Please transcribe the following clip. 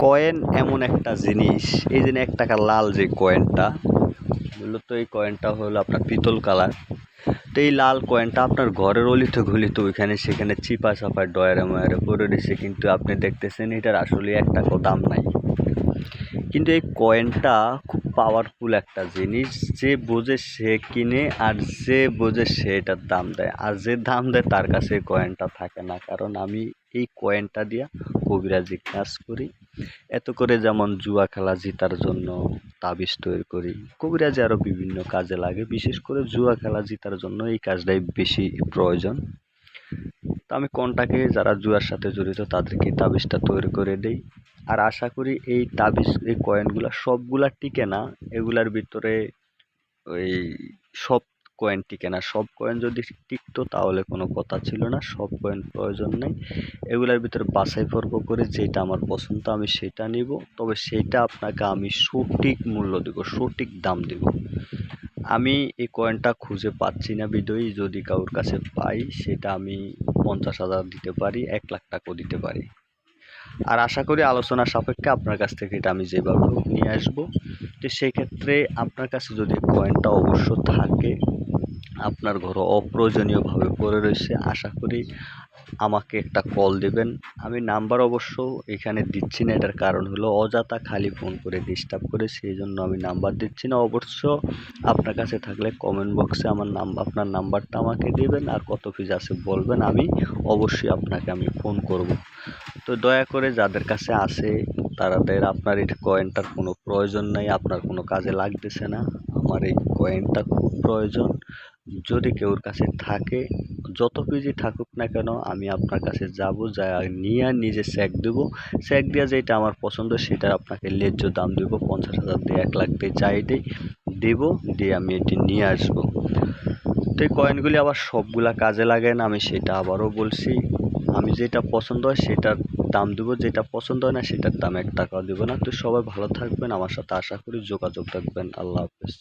Coin এমন একটা জিনিস, এই যে 1 টাকা লাল যে কয়েনটা, মূলত এই কয়েনটা হলো আপনার পিতল কালার। তো এই লাল কয়েনটা আপনার ঘরের অলিতে গলিতে ওইখানে সেখানে চিপা চাপায় ডয়ারে ময়ারে পড়ে রয়েছে, কিন্তু আপনি দেখতেছেন এটার আসলে 1 টাকাও দাম নাই। কিন্তু এই কয়েনটা খুব পাওয়ারফুল একটা জিনিস, যে বোঝে সে কিনে আর যে বোঝে সে এটার দাম দেয়, আর যে দাম দেয় তার কাছে এই কয়েনটা থাকে না। কারণ আমি এই কয়েনটা দিয়া কবিরাজি কাজ করি। এত করে যেমন জুয়া খেলা জেতার জন্য তাবিজ তৈরি করি, কবিরাজি আরও বিভিন্ন কাজে লাগে, বিশেষ করে জুয়া খেলা জেতার জন্য এই কাজটাই বেশি প্রয়োজন। তো আমি কন্টাক্টে যারা জুয়ার সাথে জড়িত তাদেরকে তাবিজটা তৈরি করে দেই। আর আশা করি এই তাবিজ এই কয়েনগুলা সবগুলা টিকে না, এগুলার ভিতরে ওই সব কয়েন টিকে না। সব কয়েন যদি টিকতো তাহলে কোনো কথা ছিল না, সব কয়েন প্রয়োজন নেই। এগুলার ভিতরে বাছাই পর্ব করে যেটা আমার পছন্দ আমি সেটা নিব, তবে সেটা আপনাকে আমি সঠিক মূল্য দেব, সঠিক দাম দেব। আমি এই কয়েনটা খুঁজে পাচ্ছি না বিদয়ী, যদি কারোর কাছে পাই সেটা আমি 50,000 দিতে পারি, 1 লাখ টাকাও দিতে পারি। আর আশা করি আলোচনা সাপেক্ষে আপনার কাছ থেকে এটা আমি যেভাবে হোক নিয়ে আসবো। তো সেই ক্ষেত্রে আপনার কাছে যদি কয়েনটা অবশ্য থাকে, আপনার ঘরে অপ্রয়োজনীয়ভাবে পড়ে রয়েছে, আশা করি আমাকে একটা কল দেবেন। আমি নাম্বার অবশ্য এখানে দিচ্ছি না, এটার কারণ হলো অযথা খালি ফোন করে ডিস্টার্ব করে, সেই জন্য আমি নাম্বার দিচ্ছি না। অবশ্য আপনার কাছে থাকলে কমেন্ট বক্সে আপনার নাম্বারটা আমাকে দেবেন, আর কত পিস আছে বলবেন, আমি অবশ্যই আপনাকে আমি ফোন করব। তো দয়া করে যাদের কাছে আছে তাদের আপনার এই কয়েনটার কোনো প্রয়োজন নাই, আপনার কোনো কাজে লাগতেছে না, আমার এই কয়েনটা খুব প্রয়োজন। যদি কেউর কাছে থাকে, যত পিসই থাকুক না কেন, আমি আপনার কাছে যাব, যা নিয়ে নিজে চেক দেবো। চেক দিয়ে যেটা আমার পছন্দ সেটা আপনাকে ন্যায্য দাম দেবো, 50,000 দিয়ে 1 লাখ দিয়ে যাই দেবো, দিয়ে আমি এটি নিয়ে আসবো। তো এই কয়েনগুলি আবার সবগুলা কাজে লাগে না, আমি সেটা আবারও বলছি। আমি যেটা পছন্দ হয় সেটার দাম দেবো, যেটা পছন্দ হয় না সেটার দাম 1 টাকাও দেবো না। তো সবাই ভালো থাকবেন, আমার সাথে আশা করি যোগাযোগ রাখবেন। আল্লাহ হাফেজ।